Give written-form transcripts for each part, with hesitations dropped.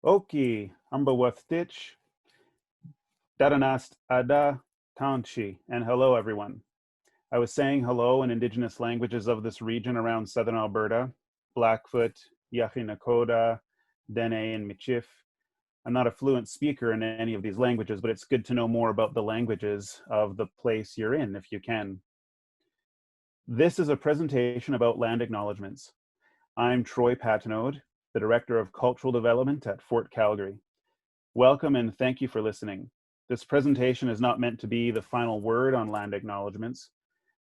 Oki, Ambawathtich, Dadanast Ada Tanchi, and hello everyone. I was saying hello in Indigenous languages of this region around southern Alberta, Blackfoot, Iyarhe Nakoda, Dene, and Michif. I'm not a fluent speaker in any of these languages, but it's good to know more about the languages of the place you're in if you can. This is a presentation about land acknowledgements. I'm Troy Patenaude, the Director of Cultural Development at Fort Calgary. Welcome and thank you for listening. This presentation is not meant to be the final word on land acknowledgements,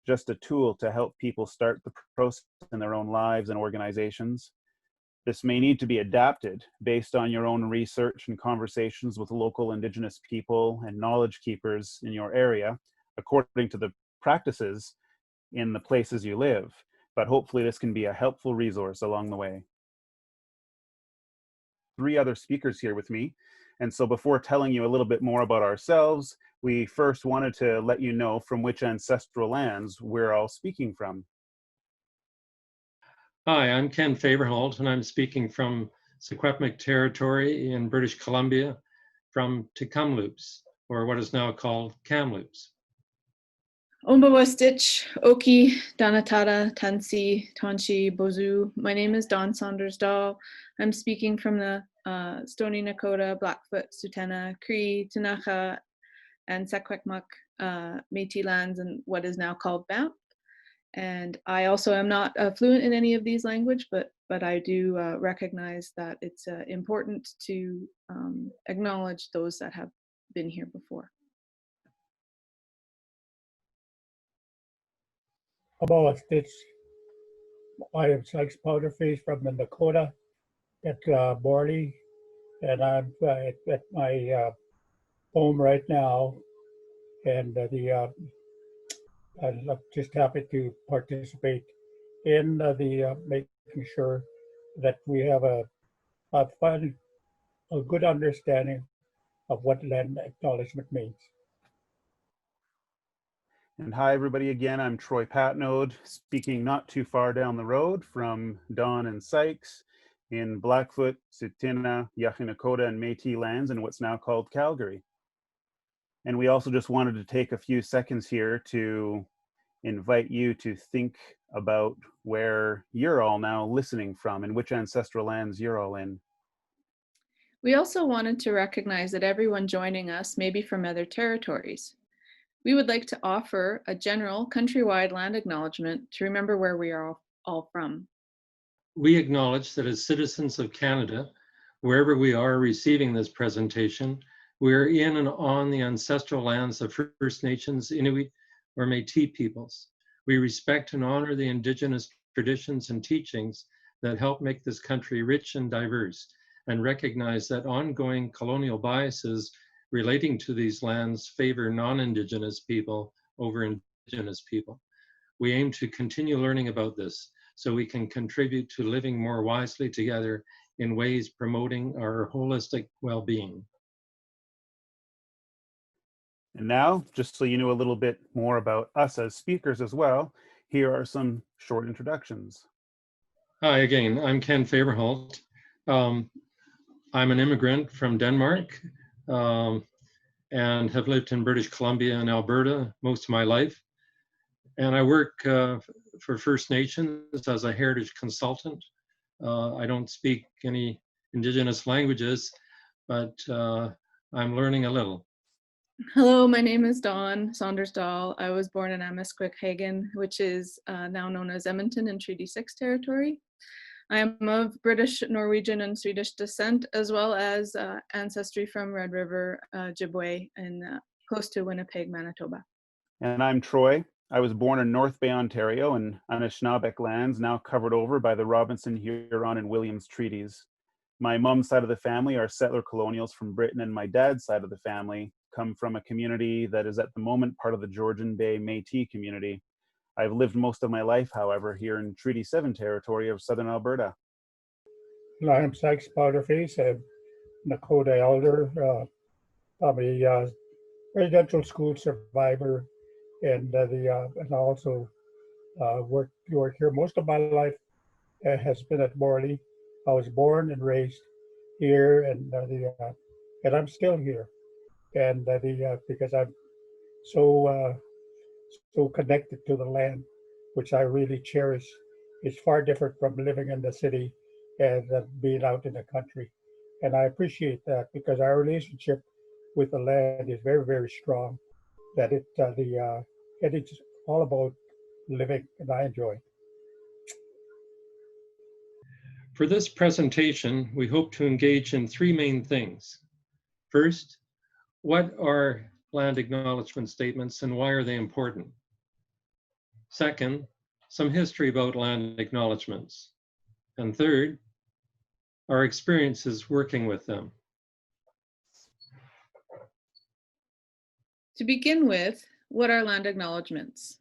just a tool to help people start the process in their own lives and organizations. This may need to be adapted based on your own research and conversations with local Indigenous people and knowledge keepers in your area, according to the practices in the places you live, but hopefully this can be a helpful resource along the way. 3 other speakers here with me, and so before telling you a little bit more about ourselves, we first wanted to let you know from which ancestral lands we're all speaking from. Hi, I'm Ken Favrholdt, and I'm speaking from Secwepemc territory in British Columbia, from Tk'emlúps, or what is now called Kamloops. Ombawastich, Oki, Danatada, Tansi, Tonchi, Bozu. My name is Saunders Dahl. I'm speaking from the Stoney, Nakoda, Blackfoot, Sutena, Cree, Tanacha, and Secwepemc Métis lands and what is now called Banff. And I also am not fluent in any of these languages, but I do recognize that it's important to acknowledge those that have been here before. Ombawastich. I am Sykes Powderface from the Nakoda at Morley, and I'm at my home right now, and I'm just happy to participate in making sure that we have a good understanding of what land acknowledgement means. And hi everybody again, I'm Troy Patenaude, speaking not too far down the road from Dawn and Sykes in Blackfoot, Sutena, Iyarhe Nakoda, and Métis lands in what's now called Calgary. And we also just wanted to take a few seconds here to invite you to think about where you're all now listening from and which ancestral lands you're all in. We also wanted to recognize that everyone joining us may be from other territories. We would like to offer a general countrywide land acknowledgement to remember where we are all from. We acknowledge that as citizens of Canada, wherever we are receiving this presentation, we are in and on the ancestral lands of First Nations, Inuit, or Métis peoples. We respect and honor the Indigenous traditions and teachings that help make this country rich and diverse, and recognize that ongoing colonial biases relating to these lands favor non-Indigenous people over Indigenous people. We aim to continue learning about this so we can contribute to living more wisely together in ways promoting our holistic well-being. And now, just so you know a little bit more about us as speakers as well, here are some short introductions. Hi again, I'm Ken Favrholdt. I'm an immigrant from Denmark and have lived in British Columbia and Alberta most of my life. And I work for First Nations as a heritage consultant. I don't speak any Indigenous languages, but I'm learning a little. Hello, my name is Dawn Saunders Dahl. I was born in Amiskwik-Hagan, which is now known as Edmonton in Treaty 6 territory. I am of British, Norwegian, and Swedish descent, as well as ancestry from Red River, Ojibwe, and close to Winnipeg, Manitoba. And I'm Troy. I was born in North Bay, Ontario, in Anishinaabeg lands, now covered over by the Robinson, Huron, and Williams treaties. My mom's side of the family are settler colonials from Britain, and my dad's side of the family come from a community that is at the moment part of the Georgian Bay Métis community. I've lived most of my life, however, here in Treaty 7 territory of southern Alberta. I'm Sykes Powderface, a Nakoda elder. I'm a residential school survivor, and also work here. Most of my life has been at Morley. I was born and raised here, and I'm still here, and because I'm so so connected to the land, which I really cherish. It's far different from living in the city and being out in the country, and I appreciate that because our relationship with the land is very very strong. That and it's all about living, and I enjoy it. For this presentation, we hope to engage in three main things. First, what are land acknowledgement statements and why are they important? Second, some history about land acknowledgements. And third, our experiences working with them. To begin with, what are land acknowledgements?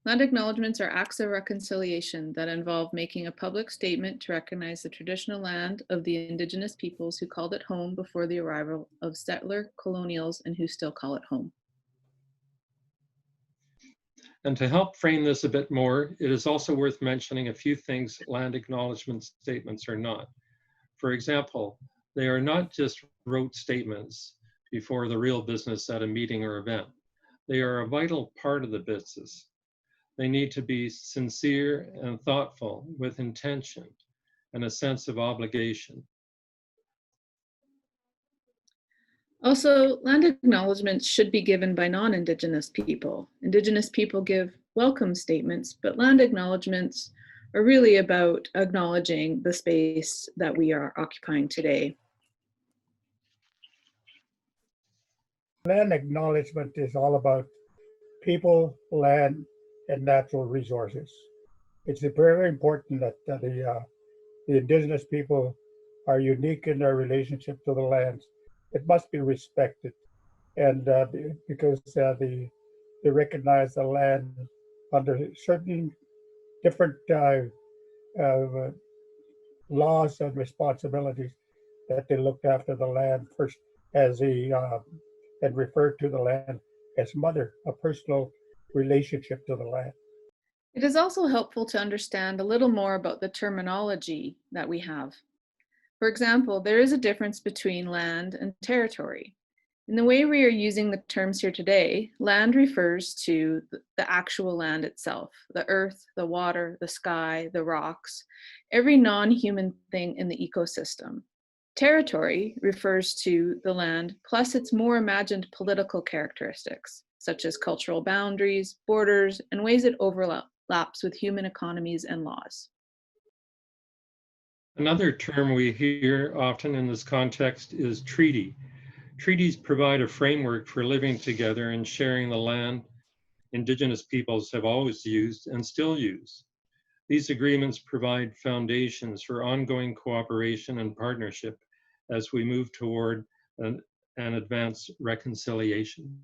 Land acknowledgements are acts of reconciliation that involve making a public statement to recognize the traditional land of the Indigenous peoples who called it home before the arrival of settler colonials and who still call it home. And to help frame this a bit more, it is also worth mentioning a few things land acknowledgement statements are not. For example, they are not just rote statements before the real business at a meeting or event. They are a vital part of the business. They need to be sincere and thoughtful with intention and a sense of obligation. Also, land acknowledgements should be given by non-Indigenous people. Indigenous people give welcome statements, but land acknowledgements are really about acknowledging the space that we are occupying today. Land acknowledgement is all about people, land, and natural resources. It's very important that the Indigenous people are unique in their relationship to the lands. It must be respected, and because they recognize the land under certain different laws and responsibilities, that they looked after the land first as and referred to the land as mother, a personal relationship to the land. It is also helpful to understand a little more about the terminology that we have. For example, there is a difference between land and territory. In the way we are using the terms here today, land refers to the actual land itself, the earth, the water, the sky, the rocks, every non-human thing in the ecosystem. Territory refers to the land plus its more imagined political characteristics, such as cultural boundaries, borders, and ways it overlaps with human economies and laws. Another term we hear often in this context is treaty. Treaties provide a framework for living together and sharing the land Indigenous peoples have always used and still use. These agreements provide foundations for ongoing cooperation and partnership as we move toward an advanced reconciliation.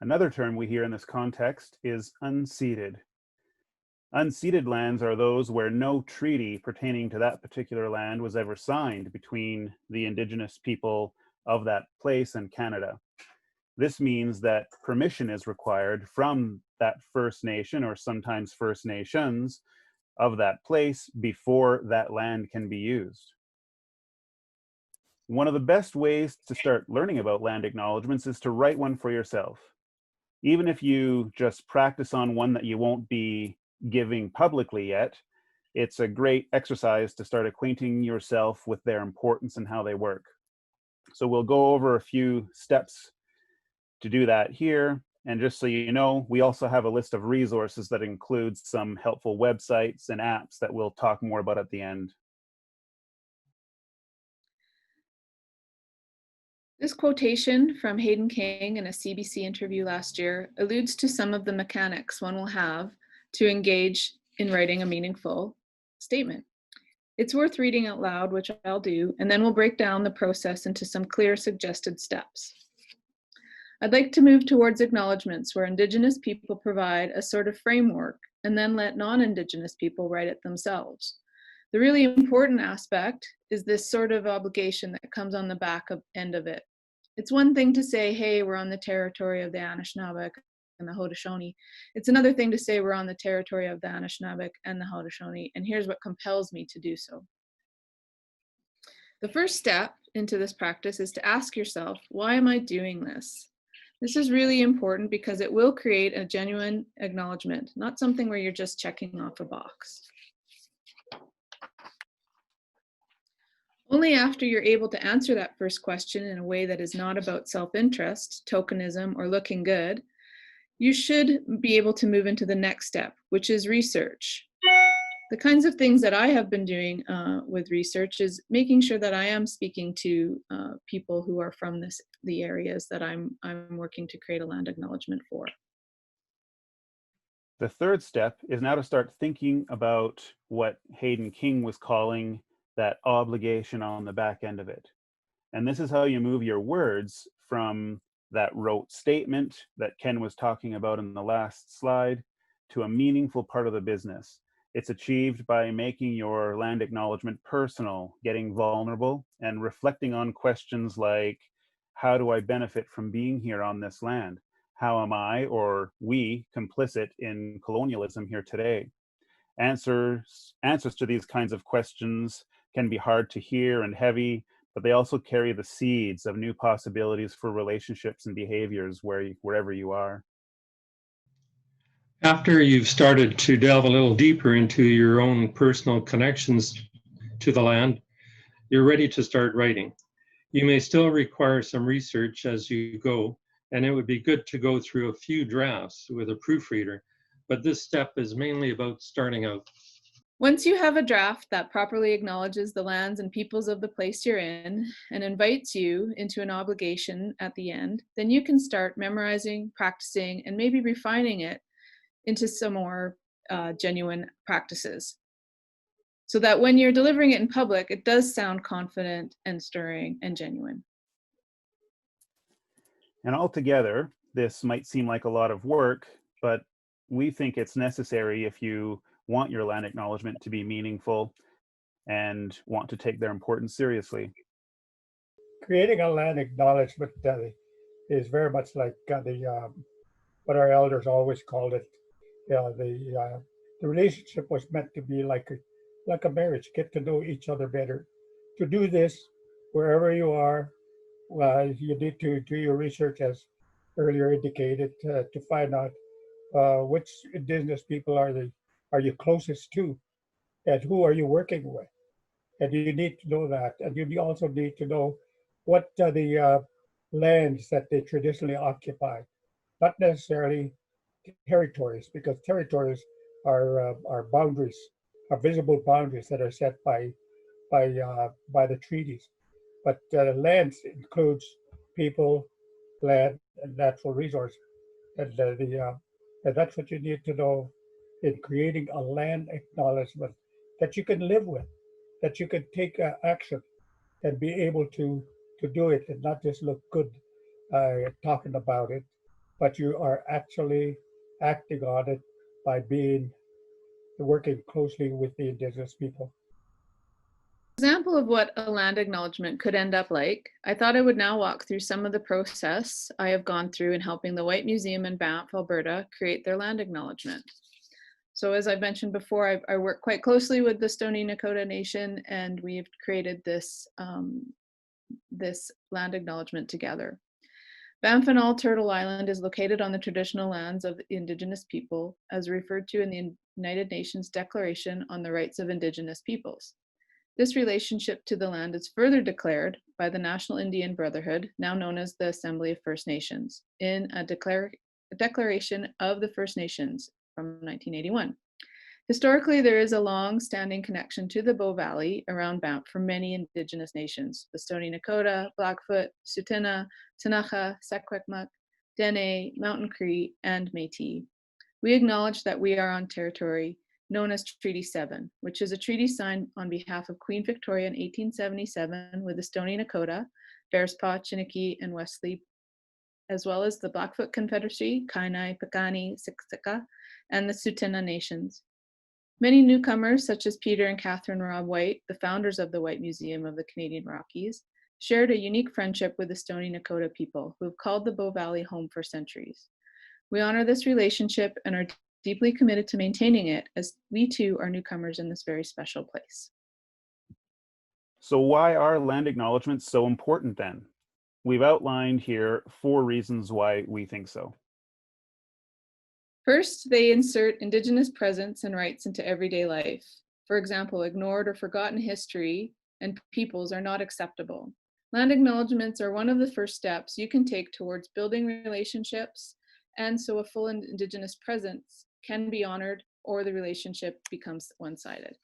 Another term we hear in this context is unceded. Unceded lands are those where no treaty pertaining to that particular land was ever signed between the Indigenous people of that place and Canada. This means that permission is required from that First Nation, or sometimes First Nations, of that place before that land can be used. One of the best ways to start learning about land acknowledgements is to write one for yourself. Even if you just practice on one that you won't be giving publicly yet, it's a great exercise to start acquainting yourself with their importance and how they work. So we'll go over a few steps to do that here. And just so you know, we also have a list of resources that includes some helpful websites and apps that we'll talk more about at the end. This quotation from Hayden King in a CBC interview last year alludes to some of the mechanics one will have to engage in writing a meaningful statement. It's worth reading out loud, which I'll do, and then we'll break down the process into some clear suggested steps. I'd like to move towards acknowledgements, where Indigenous people provide a sort of framework and then let non-Indigenous people write it themselves. The really important aspect is this sort of obligation that comes on the back end of it. It's one thing to say, hey, we're on the territory of the Anishinaabe and the Haudenosaunee. It's another thing to say we're on the territory of the Anishinaabe and the Haudenosaunee, and here's what compels me to do so. The first step into this practice is to ask yourself, why am I doing this? This is really important because it will create a genuine acknowledgement, not something where you're just checking off a box. Only after you're able to answer that first question in a way that is not about self-interest, tokenism, or looking good, you should be able to move into the next step, which is research. The kinds of things that I have been doing with research is making sure that I am speaking to people who are from the areas that I'm working to create a land acknowledgement for. The third step is now to start thinking about what Hayden King was calling that obligation on the back end of it. And this is how you move your words from that rote statement that Ken was talking about in the last slide to a meaningful part of the business. It's achieved by making your land acknowledgement personal, getting vulnerable, and reflecting on questions like, how do I benefit from being here on this land? How am I, or we, complicit in colonialism here today? Answers to these kinds of questions can be hard to hear and heavy, but they also carry the seeds of new possibilities for relationships and behaviors wherever you are. After you've started to delve a little deeper into your own personal connections to the land, you're ready to start writing. You may still require some research as you go, and it would be good to go through a few drafts with a proofreader, but this step is mainly about starting out. Once you have a draft that properly acknowledges the lands and peoples of the place you're in and invites you into an obligation at the end, then you can start memorizing, practicing, and maybe refining it into some more genuine practices, so that when you're delivering it in public, it does sound confident and stirring and genuine. And altogether, this might seem like a lot of work, but we think it's necessary if you want your land acknowledgement to be meaningful and want to take their importance seriously. Creating a land acknowledgement is very much like what our elders always called it. The relationship was meant to be like a marriage, get to know each other better. To do this, wherever you are, you need to do your research, as earlier indicated, to find out which Indigenous people are you closest to, and who are you working with. And you need to know that. And you also need to know what are the lands that they traditionally occupy, not necessarily territories, because territories are boundaries, are visible boundaries that are set by the treaties. But lands includes people, land, and natural resource, and and that's what you need to know in creating a land acknowledgement that you can live with, that you can take action and be able to do it and not just look good talking about it, but you are actually acting on it by working closely with the Indigenous people. Example of what a land acknowledgement could end up like, I thought I would now walk through some of the process I have gone through in helping the Whyte Museum in Banff, Alberta, create their land acknowledgement. So as I've mentioned before, I work quite closely with the Stoney Nakoda Nation, and we've created this, this land acknowledgement together. Banff and All Turtle Island is located on the traditional lands of Indigenous people, as referred to in the United Nations Declaration on the Rights of Indigenous Peoples. This relationship to the land is further declared by the National Indian Brotherhood, now known as the Assembly of First Nations, in a Declaration of the First Nations from 1981. Historically, there is a long-standing connection to the Bow Valley around Banff for many Indigenous nations: the Stoney Nakoda, Blackfoot, Tsuut'ina, Ktunaxa, Secwepemc, Dene, Mountain Cree, and Métis. We acknowledge that we are on territory known as Treaty 7, which is a treaty signed on behalf of Queen Victoria in 1877 with the Stoney Nakoda, Bearspaw, Chiniki, and Wesley, as well as the Blackfoot Confederacy, Kainai, Piikani, Siksika, and the Tsuut'ina Nations. Many newcomers, such as Peter and Catherine Robb Whyte, the founders of the Whyte Museum of the Canadian Rockies, shared a unique friendship with the Stoney Nakoda people, who have called the Bow Valley home for centuries. We honor this relationship and are deeply committed to maintaining it, as we too are newcomers in this very special place. So why are land acknowledgements so important then? We've outlined here 4 reasons why we think so. First, they insert Indigenous presence and rights into everyday life. For example, ignored or forgotten history and peoples are not acceptable. Land acknowledgements are one of the first steps you can take towards building relationships, and so a full Indigenous presence can be honored or the relationship becomes one-sided.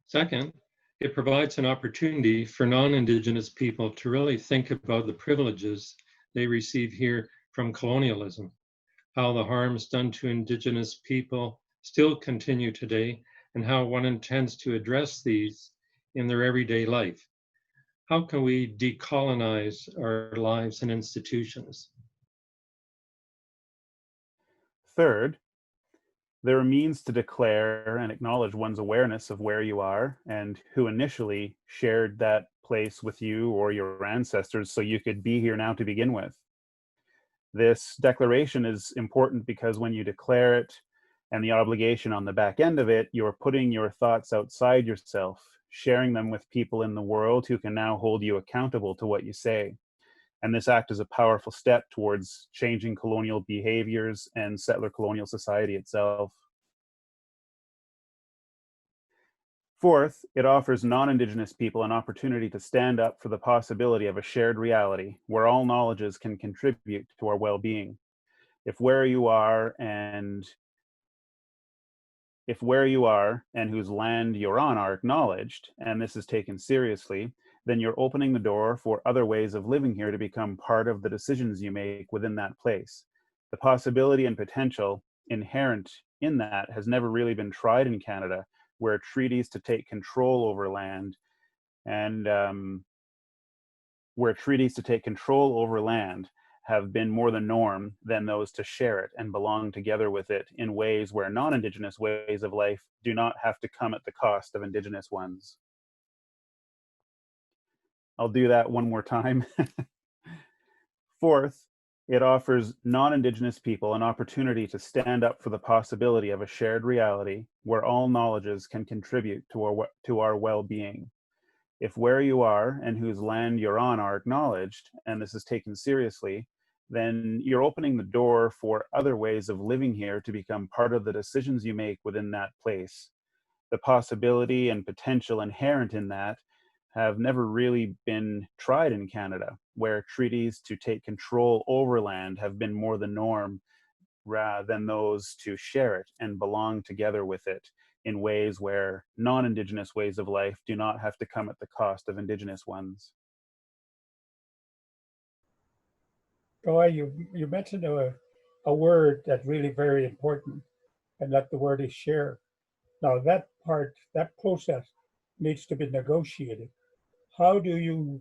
Second, it provides an opportunity for non-Indigenous people to really think about the privileges they receive here from colonialism, how the harms done to Indigenous people still continue today, and how one intends to address these in their everyday life. How can we decolonize our lives and institutions? Third, there are means to declare and acknowledge one's awareness of where you are and who initially shared that place with you or your ancestors so you could be here now to begin with. This declaration is important because when you declare it and the obligation on the back end of it, you're putting your thoughts outside yourself, sharing them with people in the world who can now hold you accountable to what you say. And this act is a powerful step towards changing colonial behaviors and settler colonial society itself. Fourth, it offers non-Indigenous people an opportunity to stand up for the possibility of a shared reality where all knowledges can contribute to our well-being. If where you are and whose land you're on are acknowledged, and this is taken seriously, then you're opening the door for other ways of living here to become part of the decisions you make within that place. The possibility and potential inherent in that has never really been tried in Canada, where treaties to take control over land have been more the norm than those to share it and belong together with it in ways where non-Indigenous ways of life do not have to come at the cost of Indigenous ones. I'll do that one more time. Fourth, it offers non-Indigenous people an opportunity to stand up for the possibility of a shared reality where all knowledges can contribute to our well-being. If where you are and whose land you're on are acknowledged, and this is taken seriously, then you're opening the door for other ways of living here to become part of the decisions you make within that place. The possibility and potential inherent in that have never really been tried in Canada, where treaties to take control over land have been more the norm rather than those to share it and belong together with it in ways where non-Indigenous ways of life do not have to come at the cost of Indigenous ones. Oh, you mentioned a word that's really very important, and that the word is share. Now that process needs to be negotiated. How do you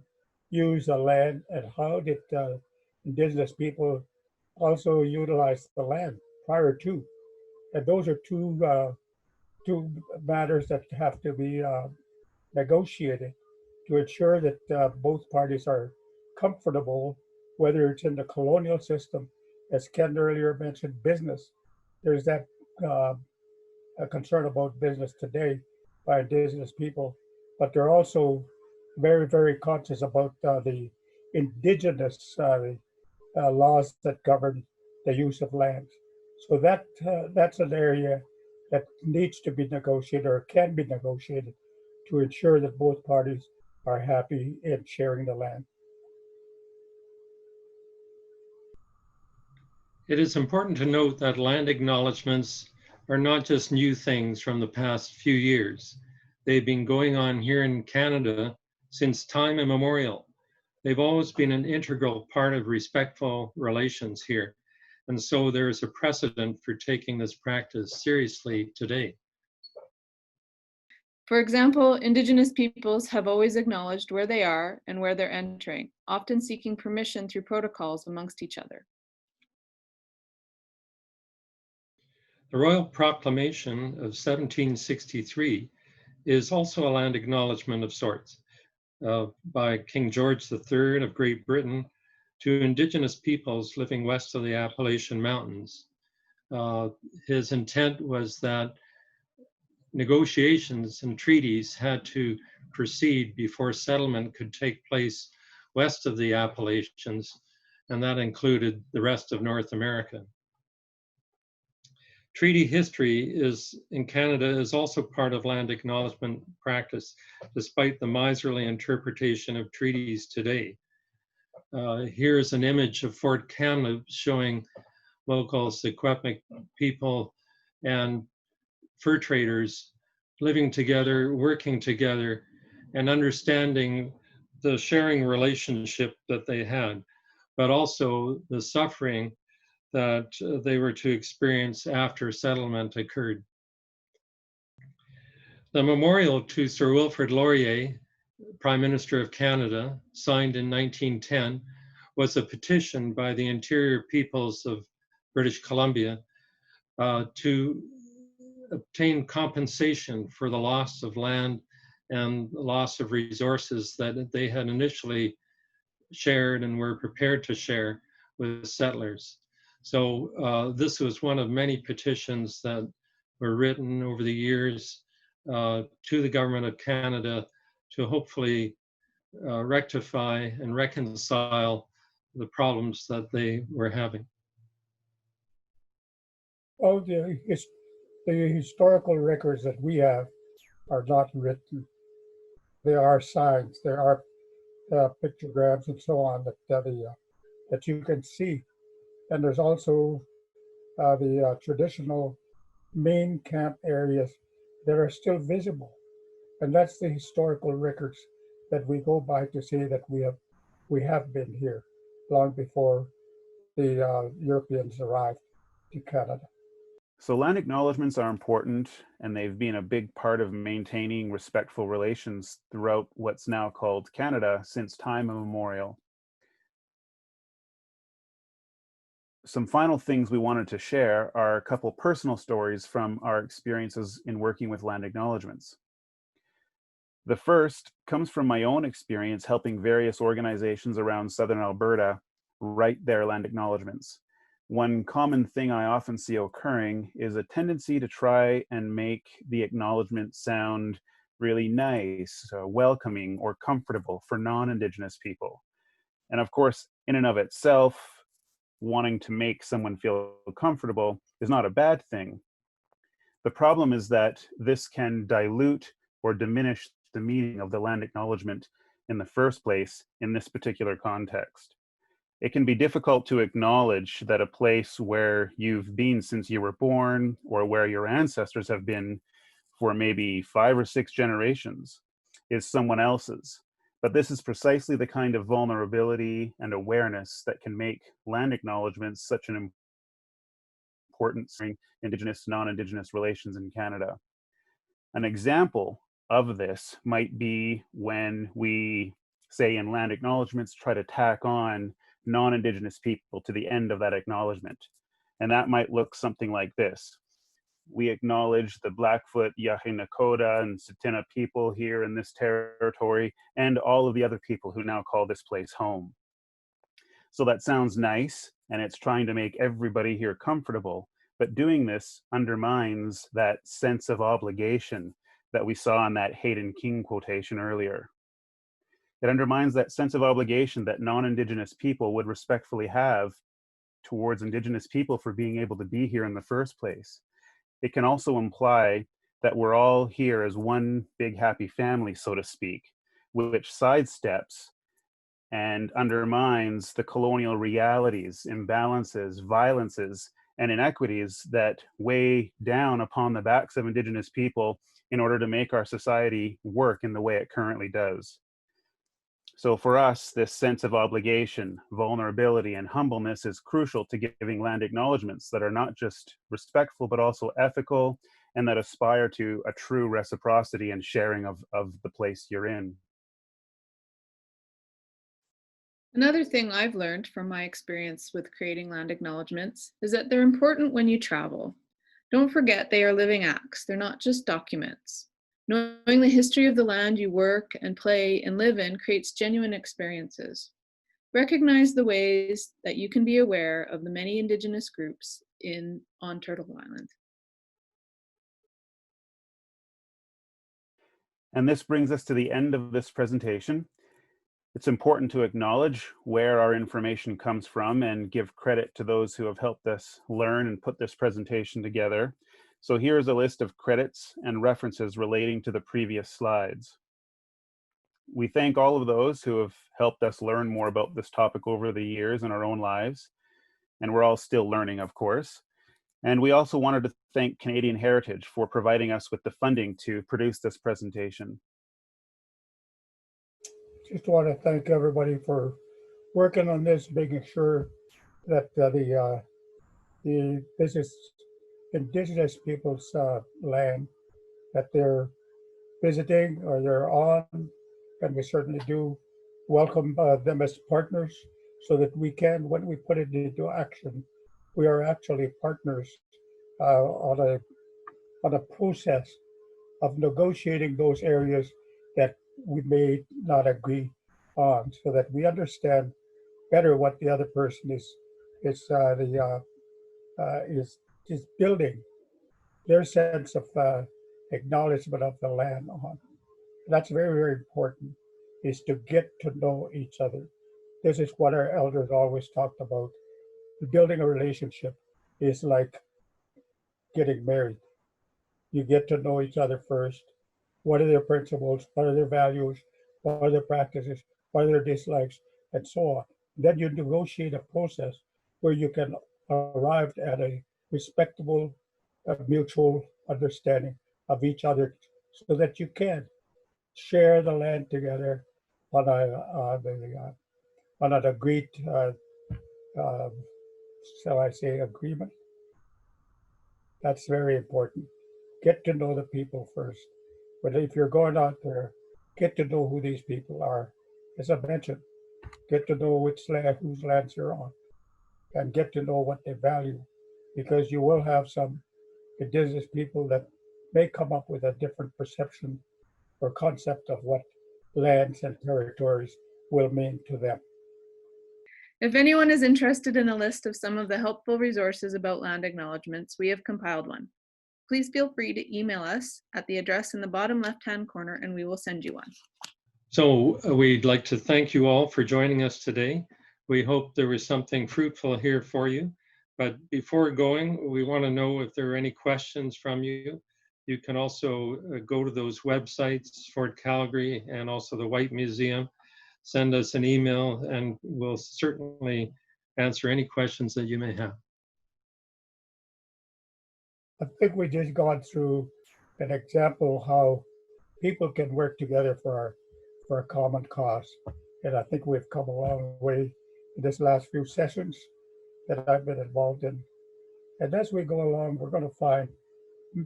use the land, and how did Indigenous people also utilize the land prior to? And those are two matters that have to be negotiated to ensure that both parties are comfortable, whether it's in the colonial system, as Ken earlier mentioned, business. There's that a concern about business today by Indigenous people, but they're also very, very conscious about the Indigenous laws that govern the use of lands. So that's an area that needs to be negotiated or can be negotiated to ensure that both parties are happy in sharing the land. It is important to note that land acknowledgements are not just new things from the past few years. They've been going on here in Canada since time immemorial. They've always been an integral part of respectful relations here. And so there is a precedent for taking this practice seriously today. For example, Indigenous peoples have always acknowledged where they are and where they're entering, often seeking permission through protocols amongst each other. The Royal Proclamation of 1763 is also a land acknowledgement of sorts by King George III of Great Britain, to Indigenous peoples living west of the Appalachian Mountains. His intent was that negotiations and treaties had to proceed before settlement could take place west of the Appalachians, and that included the rest of North America. Treaty history in Canada is also part of land acknowledgement practice, despite the miserly interpretation of treaties today. Here's an image of Fort Kamloops showing local Secwepemc people and fur traders living together, working together, and understanding the sharing relationship that they had, but also the suffering that they were to experience after settlement occurred. The memorial to Sir Wilfrid Laurier, Prime Minister of Canada, signed in 1910, was a petition by the interior peoples of British Columbia to obtain compensation for the loss of land and the loss of resources that they had initially shared and were prepared to share with settlers. So this was one of many petitions that were written over the years to the government of Canada to hopefully rectify and reconcile the problems that they were having. Oh, the historical records that we have are not written. There are signs, there are pictograms and so on that you can see. And there's also the traditional main camp areas that are still visible. And that's the historical records that we go by to say that we have been here long before the Europeans arrived to Canada. So land acknowledgements are important, and they've been a big part of maintaining respectful relations throughout what's now called Canada since time immemorial. Some final things we wanted to share are a couple personal stories from our experiences in working with land acknowledgements. The first comes from my own experience helping various organizations around Southern Alberta write their land acknowledgements. One common thing I often see occurring is a tendency to try and make the acknowledgement sound really nice, welcoming, or comfortable for non-Indigenous people. And of course, in and of itself, wanting to make someone feel comfortable is not a bad thing. The problem is that this can dilute or diminish the meaning of the land acknowledgement in the first place in this particular context. It can be difficult to acknowledge that a place where you've been since you were born, or where your ancestors have been for maybe 5 or 6 generations, is someone else's. But this is precisely the kind of vulnerability and awareness that can make land acknowledgements such an important in Indigenous, non-Indigenous relations in Canada. An example of this might be when we, say in land acknowledgements, try to tack on non-Indigenous people to the end of that acknowledgement. And that might look something like this. We acknowledge the Blackfoot, Iyarhe Nakoda, and Tsuut'ina people here in this territory, and all of the other people who now call this place home. So that sounds nice, and it's trying to make everybody here comfortable, but doing this undermines that sense of obligation that we saw in that Hayden King quotation earlier. It undermines that sense of obligation that non-Indigenous people would respectfully have towards Indigenous people for being able to be here in the first place. It can also imply that we're all here as one big happy family, so to speak, which sidesteps and undermines the colonial realities, imbalances, violences, and inequities that weigh down upon the backs of Indigenous people in order to make our society work in the way it currently does. So for us, this sense of obligation, vulnerability, and humbleness is crucial to giving land acknowledgements that are not just respectful, but also ethical, and that aspire to a true reciprocity and sharing of the place you're in. Another thing I've learned from my experience with creating land acknowledgements is that they're important when you travel. Don't forget they are living acts, they're not just documents. Knowing the history of the land you work and play and live in creates genuine experiences. Recognize the ways that you can be aware of the many Indigenous groups on Turtle Island. And this brings us to the end of this presentation. It's important to acknowledge where our information comes from and give credit to those who have helped us learn and put this presentation together. So here's a list of credits and references relating to the previous slides. We thank all of those who have helped us learn more about this topic over the years in our own lives. And we're all still learning, of course. And we also wanted to thank Canadian Heritage for providing us with the funding to produce this presentation. Just want to thank everybody for working on this, making sure that this is Indigenous people's land that they're visiting or they're on, and we certainly do welcome them as partners so that we can, when we put it into action, we are actually partners on a process of negotiating those areas that we may not agree on, so that we understand better what the other person is building their sense of acknowledgement of the land on. That's very, very important, is to get to know each other. This is what our elders always talked about. Building a relationship is like getting married. You get to know each other first. What are their principles? What are their values? What are their practices? What are their dislikes? And so on. Then you negotiate a process where you can arrive at a respectable, mutual understanding of each other so that you can share the land together on an agreed, shall I say, agreement. That's very important. Get to know the people first. But if you're going out there, get to know who these people are. As I mentioned, get to know whose lands you're on, and get to know what they value, because you will have some Indigenous people that may come up with a different perception or concept of what lands and territories will mean to them. If anyone is interested in a list of some of the helpful resources about land acknowledgements, we have compiled one. Please feel free to email us at the address in the bottom left-hand corner and we will send you one. So we'd like to thank you all for joining us today. We hope there was something fruitful here for you. But before going, we want to know if there are any questions from you. You can also go to those websites, Fort Calgary and also the Whyte Museum. Send us an email and we'll certainly answer any questions that you may have. I think we just gone through an example how people can work together for a common cause. And I think we've come a long way in this last few sessions that I've been involved in. And as we go along, we're going to find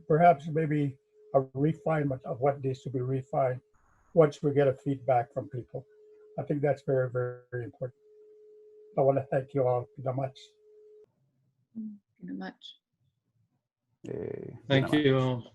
perhaps maybe a refinement of what needs to be refined once we get a feedback from people. I think that's very, very, very important. I want to thank you all very much. Thank you very much. Thank you all.